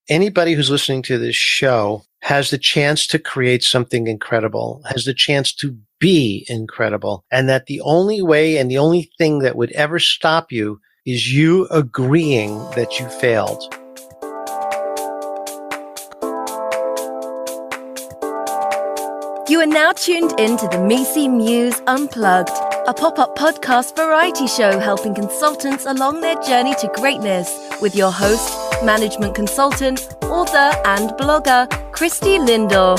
anybody who's listening to this show has the chance to create something incredible, has the chance to be incredible, and that the only way and the only thing that would ever stop you is you agreeing that you failed. You are now tuned into the Misi Muse Unplugged, a pop-up podcast variety show helping consultants along their journey to greatness with your host, management consultant, author, and blogger, Christy Lindor.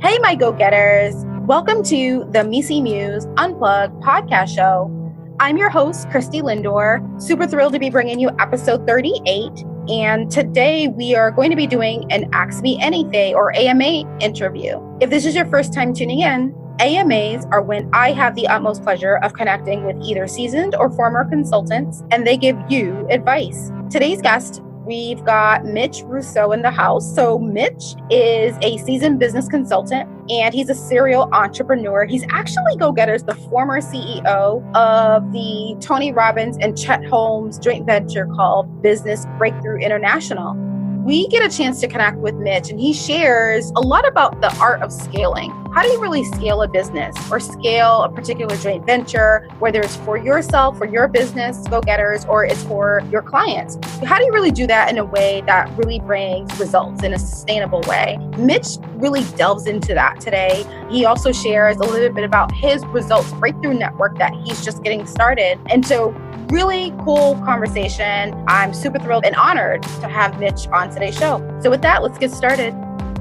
Hey, my go-getters. Welcome to the Misi Muse Unplugged podcast show. I'm your host, Christy Lindor. Super thrilled to be bringing you episode 38. And today we are going to be doing an Ask Me Anything or AMA interview. If this is your first time tuning in, AMAs are when I have the utmost pleasure of connecting with either seasoned or former consultants, and they give you advice. Today's guest, we've got Mitch Russo in the house. So Mitch is a seasoned business consultant and he's a serial entrepreneur. He's actually, go-getters, the former CEO of the Tony Robbins and Chet Holmes joint venture called Business Breakthrough International. We get a chance to connect with Mitch and he shares a lot about the art of scaling. How do you really scale a business or scale a particular joint venture, whether it's for yourself, for your business, go-getters, or it's for your clients? How do you really do that in a way that really brings results in a sustainable way? Mitch really delves into that today. He also shares a little bit about his results breakthrough network that he's just getting started. And so really cool conversation. I'm super thrilled and honored to have Mitch on today's show. So with that, let's get started.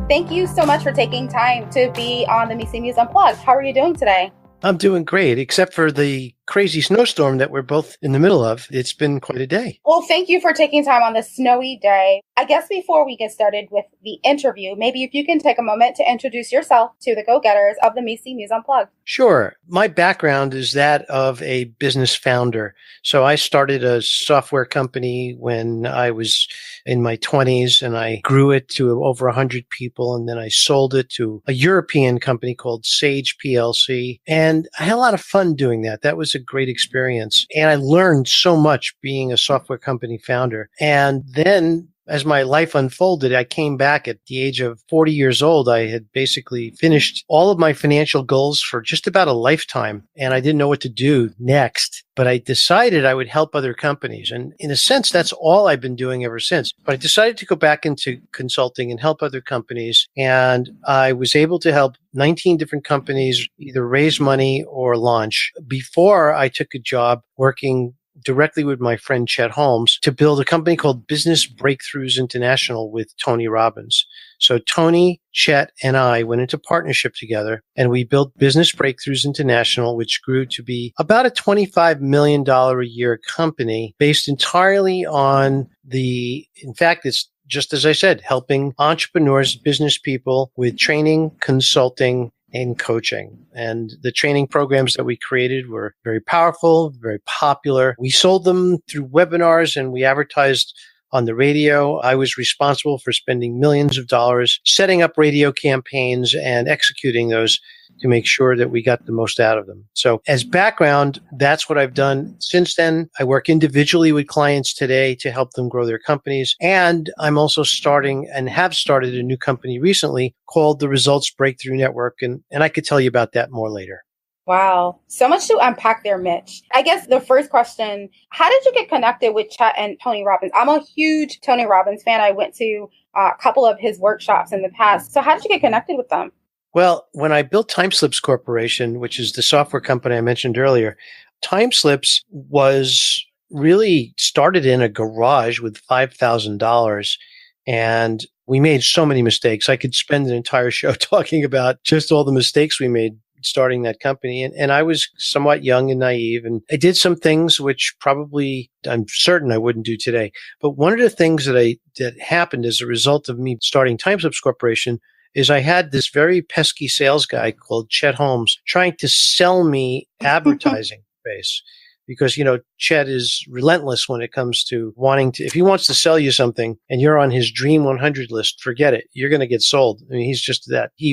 Thank you so much for taking time to be on the Misi Muse Unplugged. How are you doing today? I'm doing great, except for the crazy snowstorm that we're both in the middle of. It's been quite a day. Well, thank you for taking time on this snowy day. I guess before we get started with the interview, maybe if you can take a moment to introduce yourself to the go-getters of the Misi Muse Unplugged. Sure. My background is that of a business founder. So I started a software company when I was in my 20s and I grew it to over 100 people. And then I sold it to a European company called Sage PLC. And I had a lot of fun doing that. That was a great experience. And I learned so much being a software company founder. And then as my life unfolded, I came back at the age of 40 years old. I had basically finished all of my financial goals for just about a lifetime, and I didn't know what to do next. But I decided I would help other companies. And in a sense, that's all I've been doing ever since. But I decided to go back into consulting and help other companies. And I was able to help 19 different companies either raise money or launch before I took a job working directly with my friend Chet Holmes to build a company called Business Breakthroughs International with Tony Robbins. So Tony, Chet, and I went into partnership together and we built Business Breakthroughs International, which grew to be about a $25 million a year company based entirely on in fact, it's just as I said, helping entrepreneurs, business people with training, consulting, and coaching. And the training programs that we created were very powerful, very popular. We sold them through webinars and we advertised on the radio. I was responsible for spending millions of dollars setting up radio campaigns and executing those to make sure that we got the most out of them. So as background, that's what I've done. Since then, I work individually with clients today to help them grow their companies. And I'm also starting and have started a new company recently called the Results Breakthrough Network. And I could tell you about that more later. Wow. So much to unpack there, Mitch. I guess the first question, how did you get connected with Chet and Tony Robbins? I'm a huge Tony Robbins fan. I went to a couple of his workshops in the past. So how did you get connected with them? Well, when I built Timeslips Corporation, which is the software company I mentioned earlier, Timeslips was really started in a garage with $5,000. And we made so many mistakes. I could spend an entire show talking about just all the mistakes we made starting that company. And I was somewhat young and naive. And I did some things which probably I'm certain I wouldn't do today. But one of the things that happened as a result of me starting Timeslips Corporation is I had this very pesky sales guy called Chet Holmes trying to sell me advertising space. because, Chet is relentless when it comes to if he wants to sell you something and you're on his dream 100 list, forget it. You're going to get sold. I mean, he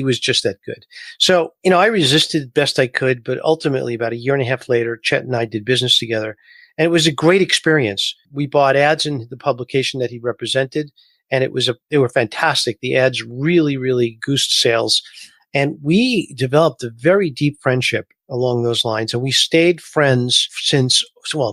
was just that good. So, I resisted best I could, but ultimately about a year and a half later, Chet and I did business together. And it was a great experience. We bought ads in the publication that he represented, and they were fantastic. The ads really, really goosed sales. And we developed a very deep friendship along those lines. And we stayed friends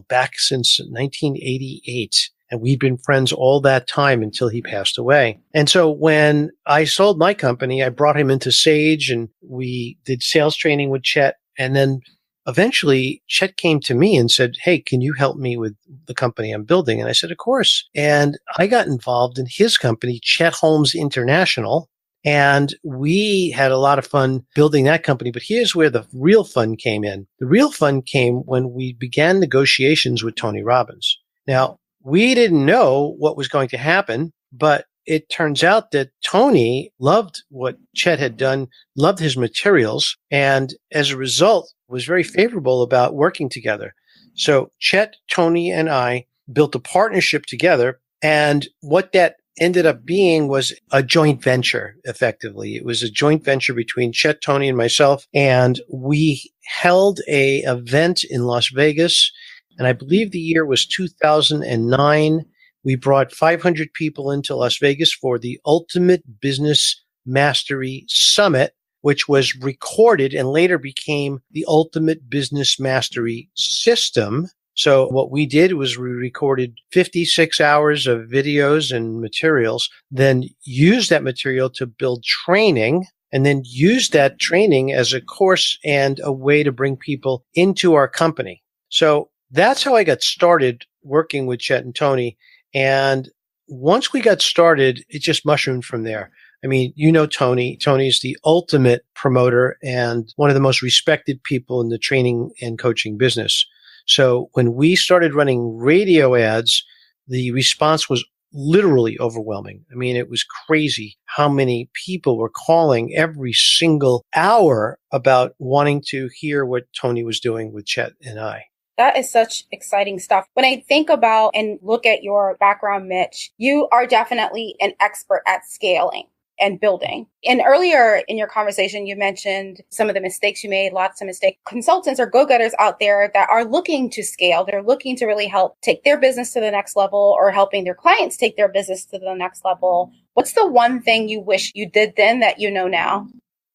back since 1988. And we'd been friends all that time until he passed away. And so when I sold my company, I brought him into Sage and we did sales training with Chet. And then eventually Chet came to me and said, "Hey, can you help me with the company I'm building?" And I said, "Of course." And I got involved in his company, Chet Holmes International. And we had a lot of fun building that company. But here's where the real fun came in. The real fun came when we began negotiations with Tony Robbins. Now, we didn't know what was going to happen, but it turns out that Tony loved what Chet had done, loved his materials, and as a result, was very favorable about working together. So Chet, Tony, and I built a partnership together. And what that ended up being was a joint venture, effectively. It was a joint venture between Chet, Tony, and myself. And we held a event in Las Vegas. And I believe the year was 2009. We brought 500 people into Las Vegas for the Ultimate Business Mastery Summit, which was recorded and later became the Ultimate Business Mastery System. So what we did was we recorded 56 hours of videos and materials, then used that material to build training, and then used that training as a course and a way to bring people into our company. So that's how I got started working with Chet and Tony. And once we got started, it just mushroomed from there. I mean, Tony. Tony's the ultimate promoter and one of the most respected people in the training and coaching business. So when we started running radio ads, the response was literally overwhelming. I mean, it was crazy how many people were calling every single hour about wanting to hear what Tony was doing with Chet and I. That is such exciting stuff. When I think about and look at your background, Mitch, you are definitely an expert at scaling and building. And earlier in your conversation, you mentioned some of the mistakes you made, lots of mistakes. Consultants or go-getters out there that are looking to scale. They're looking to really help take their business to the next level or helping their clients take their business to the next level. What's the one thing you wish you did then that you know now?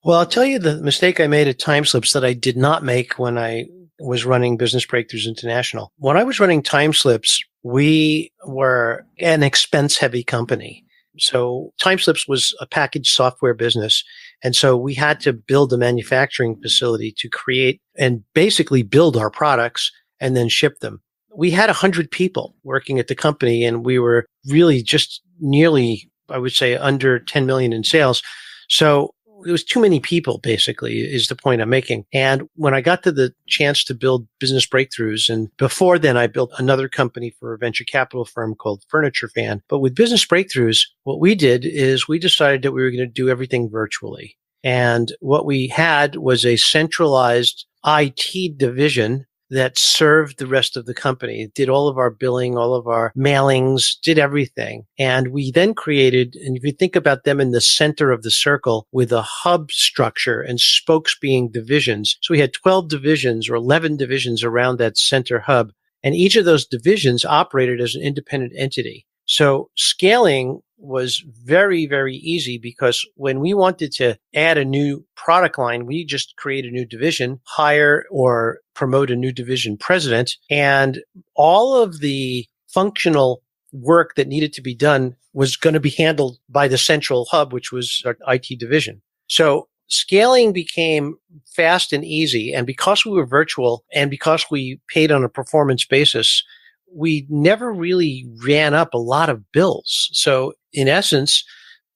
Well, I'll tell you the mistake I made at Timeslips that I did not make when I was running Business Breakthroughs International. When I was running Timeslips, we were an expense-heavy company. So Timeslips was a packaged software business. And so we had to build a manufacturing facility to create and basically build our products and then ship them. We had 100 people working at the company, and we were really just nearly, I would say, under 10 million in sales. So it was too many people, basically, is the point I'm making. And when I got to the chance to build Business Breakthroughs, and before then I built another company for a venture capital firm called Furniture Fan. But with Business Breakthroughs, what we did is we decided that we were going to do everything virtually. And what we had was a centralized IT division that served the rest of the company. It did all of our billing, all of our mailings, did everything. And we then created, and if you think about them in the center of the circle with a hub structure and spokes being divisions. So we had 12 divisions or 11 divisions around that center hub. And each of those divisions operated as an independent entity. So scaling was very, very easy because when we wanted to add a new product line, we just create a new division, hire or promote a new division president, and all of the functional work that needed to be done was going to be handled by the central hub, which was our IT division. So scaling became fast and easy. And because we were virtual and because we paid on a performance basis, we never really ran up a lot of bills. So in essence,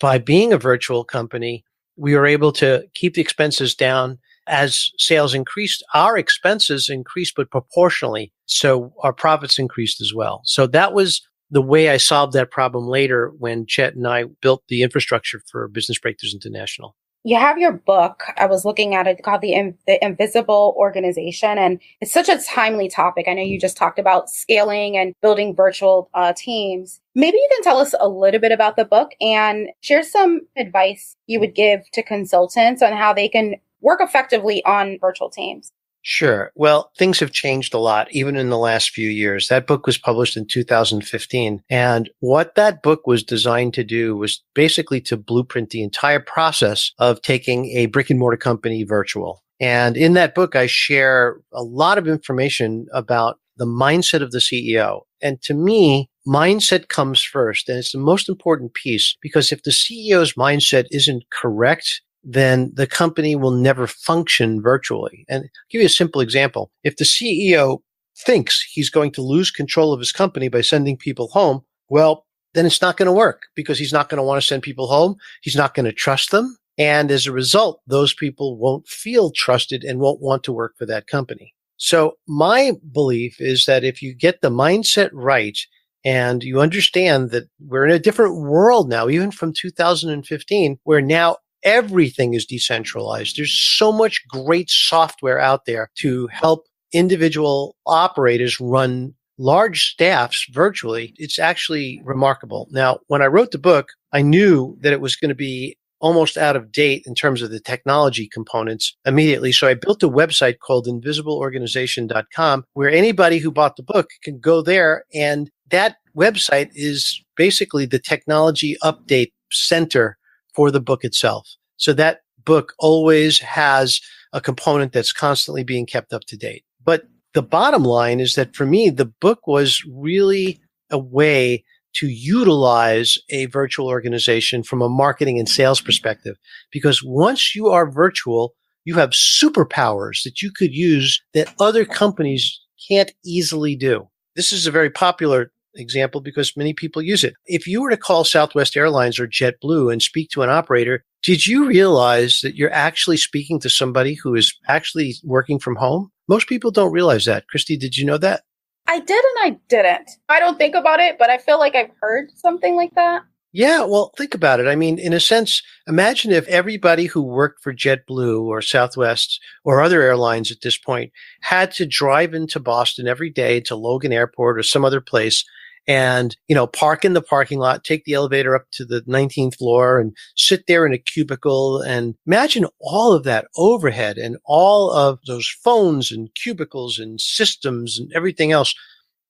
by being a virtual company, we were able to keep the expenses down. As sales increased, our expenses increased, but proportionally. So our profits increased as well. So that was the way I solved that problem later when Chet and I built the infrastructure for Business Breakthroughs International. You have your book. I was looking at it called the Invisible Organization, and it's such a timely topic. I know you just talked about scaling and building virtual teams. Maybe you can tell us a little bit about the book and share some advice you would give to consultants on how they can work effectively on virtual teams. Sure. Well, things have changed a lot, even in the last few years. That book was published in 2015. And what that book was designed to do was basically to blueprint the entire process of taking a brick and mortar company virtual. And in that book, I share a lot of information about the mindset of the CEO. And to me, mindset comes first. And it's the most important piece because if the CEO's mindset isn't correct, then the company will never function virtually. And I'll give you a simple example. If the CEO thinks he's going to lose control of his company by sending people home, well, then it's not going to work because he's not going to want to send people home. He's not going to trust them. And as a result, those people won't feel trusted and won't want to work for that company. So my belief is that if you get the mindset right and you understand that we're in a different world now, even from 2015, where now everything is decentralized. There's so much great software out there to help individual operators run large staffs virtually. It's actually remarkable. Now, when I wrote the book, I knew that it was going to be almost out of date in terms of the technology components immediately. So I built a website called invisibleorganization.com where anybody who bought the book can go there. And that website is basically the technology update center for the book itself. So that book always has a component that's constantly being kept up to date. But the bottom line is that for me, the book was really a way to utilize a virtual organization from a marketing and sales perspective. Because once you are virtual, you have superpowers that you could use that other companies can't easily do. This is a very popular example because many people use it. If you were to call Southwest Airlines or JetBlue and speak to an operator, did you realize that you're actually speaking to somebody who is actually working from home? Most people don't realize that. Christy, did you know that? I did and I didn't. I don't think about it, but I feel like I've heard something like that. Yeah, well, think about it. I mean, in a sense, imagine if everybody who worked for JetBlue or Southwest or other airlines at this point had to drive into Boston every day to Logan Airport or some other place and, park in the parking lot, take the elevator up to the 19th floor and sit there in a cubicle. And imagine all of that overhead and all of those phones and cubicles and systems and everything else.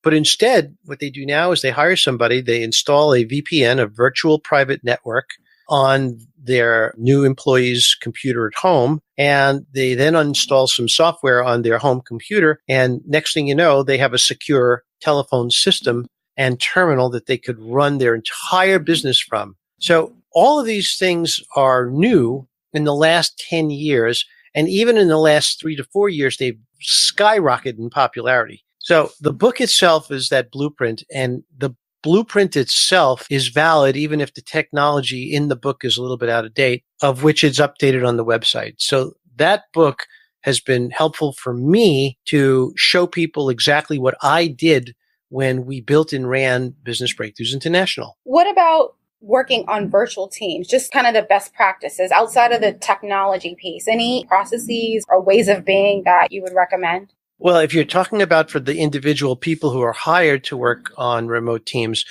But instead, what they do now is they hire somebody, they install a VPN, a virtual private network, on their new employee's computer at home, and they then install some software on their home computer. And next thing you know, they have a secure telephone system and terminal that they could run their entire business from. So all of these things are new in the last 10 years. And even in the last 3 to 4 years, they've skyrocketed in popularity. So the book itself is that blueprint, and the blueprint itself is valid even if the technology in the book is a little bit out of date, of which it's updated on the website. So that book has been helpful for me to show people exactly what I did when we built and ran Business Breakthroughs International. What about working on virtual teams? Just kind of the best practices outside of the technology piece. Any processes or ways of being that you would recommend? Well, if you're talking about for the individual people who are hired to work on remote teams,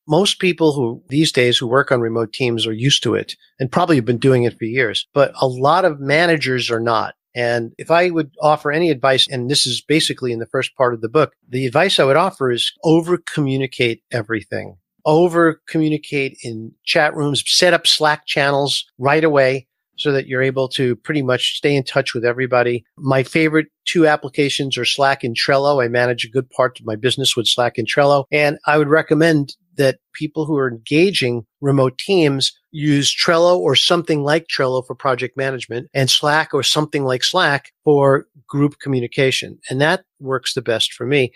most people who these days who work on remote teams are used to it and probably have been doing it for years. But a lot of managers are not. And if I would offer any advice, and this is basically in the first part of the book, the advice I would offer is over-communicate everything. Over-communicate in chat rooms, set up Slack channels right away so that you're able to pretty much stay in touch with everybody. My favorite 2 applications are Slack and Trello. I manage a good part of my business with Slack and Trello. And I would recommend that people who are engaging remote teams use Trello or something like Trello for project management and Slack or something like Slack for group communication. And that works the best for me.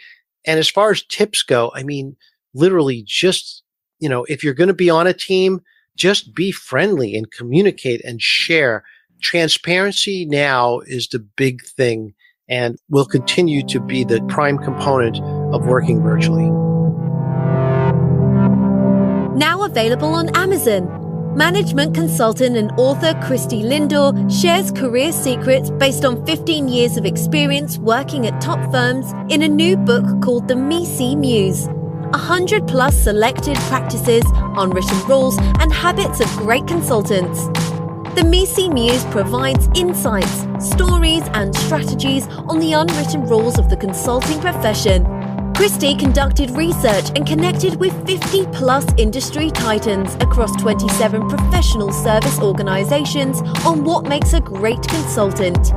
And as far as tips go, I mean, literally just, if you're going to be on a team, just be friendly and communicate and share. Transparency now is the big thing and will continue to be the prime component of working virtually. Now available on Amazon. Management consultant and author Christy Lindor shares career secrets based on 15 years of experience working at top firms in a new book called The MECE Muse. 100 plus selected practices, unwritten rules, and habits of great consultants. The MECE Muse provides insights, stories, and strategies on the unwritten rules of the consulting profession. Christy conducted research and connected with 50 plus industry titans across 27 professional service organizations on what makes a great consultant.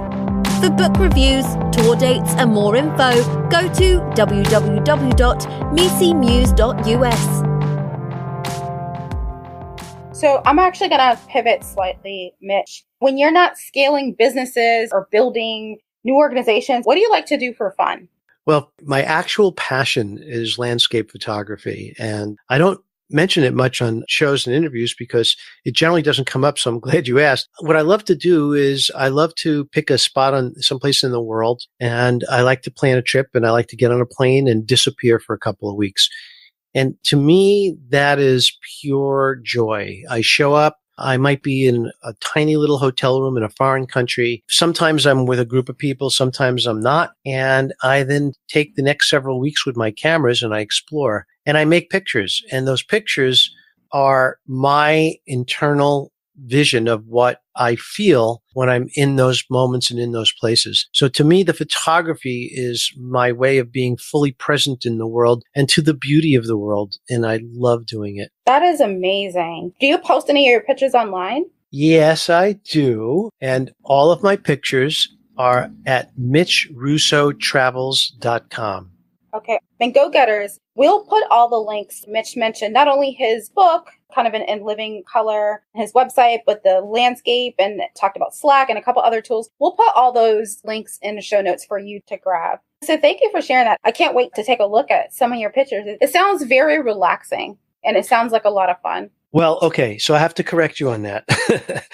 For book reviews, tour dates, and more info, go to www.mecemuse.us. So I'm actually going to pivot slightly, Mitch. When you're not scaling businesses or building new organizations, what do you like to do for fun? Well, my actual passion is landscape photography, and I don't mention it much on shows and interviews because it generally doesn't come up. So I'm glad you asked. What I love to do is I love to pick a spot on someplace in the world, and I like to plan a trip, and I like to get on a plane and disappear for a couple of weeks. And to me, that is pure joy. I show up. I might be in a tiny little hotel room in a foreign country. Sometimes I'm with a group of people. Sometimes I'm not. And I then take the next several weeks with my cameras and I explore and I make pictures. And those pictures are my internal vision of what I feel when I'm in those moments and in those places. So to me, the photography is my way of being fully present in the world and to the beauty of the world. And I love doing it. That is amazing. Do you post any of your pictures online? Yes, I do. And all of my pictures are at mitchrussotravels.com. Okay. And go-getters, we'll put all the links Mitch mentioned, not only his book, kind of in living color, his website, but the landscape and talked about Slack and a couple other tools. We'll put all those links in the show notes for you to grab. So thank you for sharing that. I can't wait to take a look at some of your pictures. It sounds very relaxing and it sounds like a lot of fun. Well, okay. So I have to correct you on that.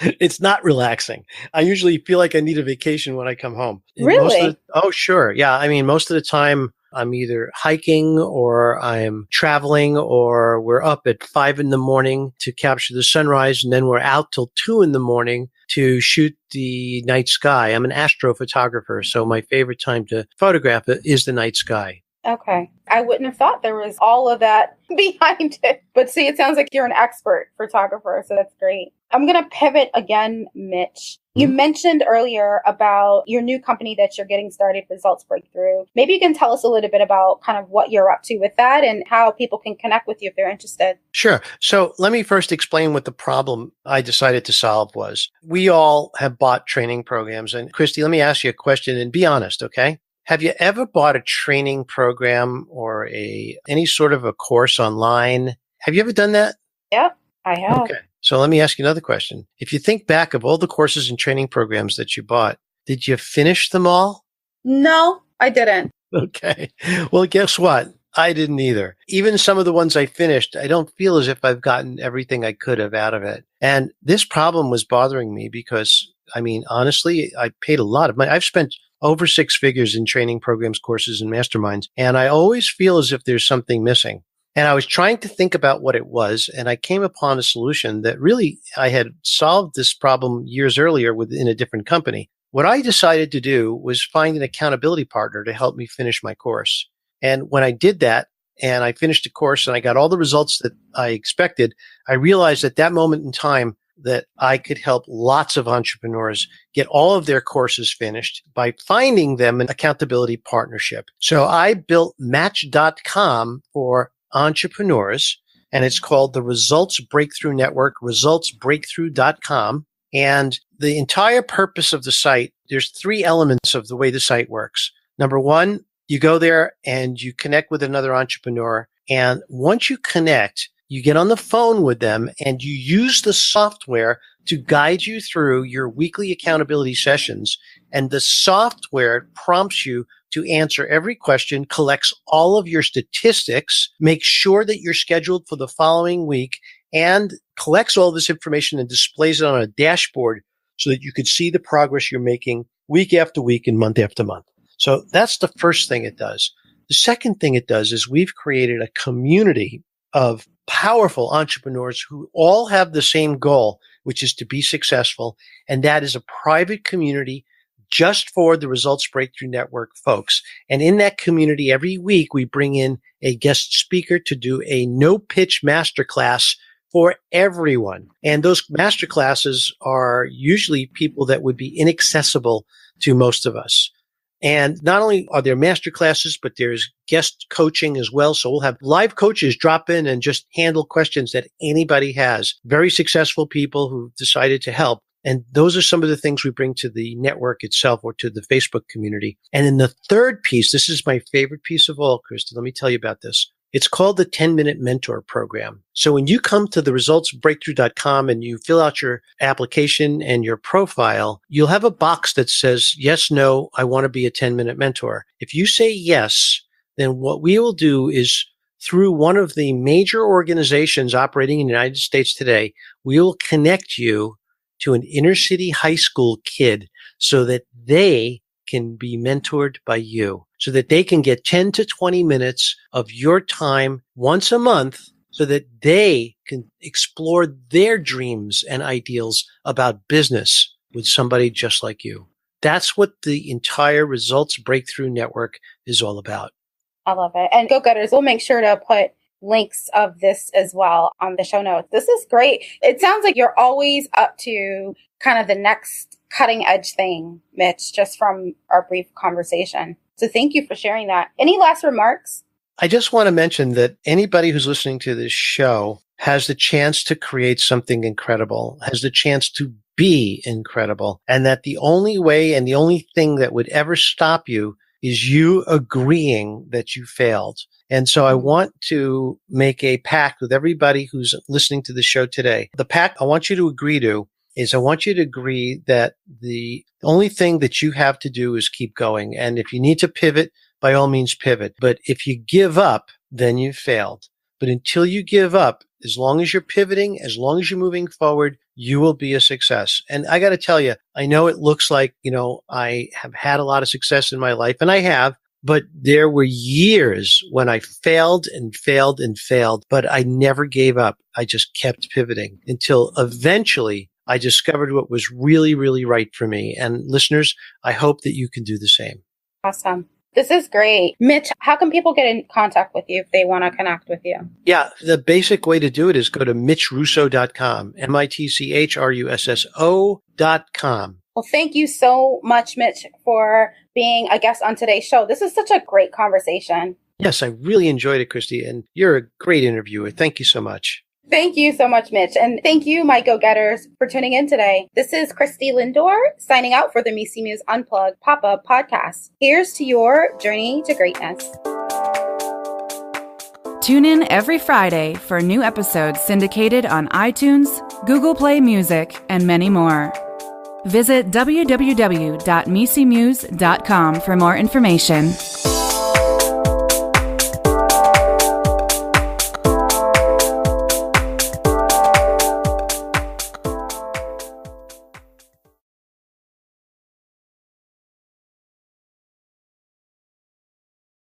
It's not relaxing. I usually feel like I need a vacation when I come home. Really? Oh, sure. Yeah. I mean, most of the time I'm either hiking or I'm traveling or we're up at 5 a.m. to capture the sunrise. And then we're out till 2 a.m. to shoot the night sky. I'm an astrophotographer. So my favorite time to photograph it is the night sky. Okay. I wouldn't have thought there was all of that behind it. But see, it sounds like you're an expert photographer. So that's great. I'm going to pivot again, Mitch. You mentioned earlier about your new company that you're getting started, Results Breakthrough. Maybe you can tell us a little bit about kind of what you're up to with that and how people can connect with you if they're interested. Sure. So let me first explain what the problem I decided to solve was. We all have bought training programs. And Christy, let me ask you a question and be honest, okay? Have you ever bought a training program or any sort of a course online? Have you ever done that? Yep, I have. Okay. So let me ask you another question. If you think back of all the courses and training programs that you bought, did you finish them all? No, I didn't. Okay. Well, guess what? I didn't either. Even some of the ones I finished, I don't feel as if I've gotten everything I could have out of it. And this problem was bothering me because, I mean, honestly, I paid a lot of money. I've spent over 6 figures in training programs, courses, and masterminds. And I always feel as if there's something missing. And I was trying to think about what it was. And I came upon a solution that really I had solved this problem years earlier within a different company. What I decided to do was find an accountability partner to help me finish my course. And when I did that and I finished the course and I got all the results that I expected, I realized at that moment in time that I could help lots of entrepreneurs get all of their courses finished by finding them an accountability partnership. So I built Match.com for entrepreneurs, and it's called the Results Breakthrough Network, resultsbreakthrough.com. And the entire purpose of the site, there's 3 elements of the way the site works. Number 1, you go there and you connect with another entrepreneur. And once you connect, you get on the phone with them and you use the software to guide you through your weekly accountability sessions. And the software prompts you to answer every question, collects all of your statistics, makes sure that you're scheduled for the following week, and collects all this information and displays it on a dashboard so that you could see the progress you're making week after week and month after month. So that's the first thing it does. The second thing it does is we've created a community of powerful entrepreneurs who all have the same goal, which is to be successful. And that is a private community just for the Results Breakthrough Network folks. And in that community, every week we bring in a guest speaker to do a no-pitch masterclass for everyone. And those masterclasses are usually people that would be inaccessible to most of us. And not only are there master classes, but there's guest coaching as well. So we'll have live coaches drop in and just handle questions that anybody has. Very successful people who've decided to help. And those are some of the things we bring to the network itself or to the Facebook community. And then the third piece, this is my favorite piece of all, Christy. Let me tell you about this. It's called the 10-Minute Mentor Program. So when you come to the resultsbreakthrough.com and you fill out your application and your profile, you'll have a box that says, yes, no, I want to be a 10-minute mentor. If you say yes, then what we will do is through one of the major organizations operating in the United States today, we will connect you to an inner city high school kid so that they can be mentored by you, so that they can get 10 to 20 minutes of your time once a month so that they can explore their dreams and ideals about business with somebody just like you. That's what the entire Results Breakthrough Network is all about. I love it. And go-getters, we'll make sure to put links of this as well on the show notes. This is great. It sounds like you're always up to kind of the next cutting edge thing, Mitch, just from our brief conversation. So thank you for sharing that. Any last remarks? I just want to mention that anybody who's listening to this show has the chance to create something incredible, has the chance to be incredible, and that the only way and the only thing that would ever stop you is you agreeing that you failed. And so I want to make a pact with everybody who's listening to the show today. The pact I want you to agree to is I want you to agree that the only thing that you have to do is keep going. And if you need to pivot, by all means pivot. But if you give up, then you've failed. But until you give up, as long as you're pivoting, as long as you're moving forward, you will be a success. And I got to tell you, I know it looks like, I have had a lot of success in my life, and I have, but there were years when I failed and failed and failed, but I never gave up. I just kept pivoting until eventually I discovered what was really, really right for me. And listeners, I hope that you can do the same. Awesome. This is great. Mitch, how can people get in contact with you if they want to connect with you? Yeah, the basic way to do it is go to mitchrusso.com, mitchrusso.com. Well, thank you so much, Mitch, for being a guest on today's show. This is such a great conversation. Yes, I really enjoyed it, Christy, and you're a great interviewer. Thank you so much. Thank you so much, Mitch. And thank you, my go-getters, for tuning in today. This is Christy Lindor signing out for the Misi Muse Unplugged pop-up podcast. Here's to your journey to greatness. Tune in every Friday for new episodes syndicated on iTunes, Google Play Music, and many more. Visit www.misimuse.com for more information.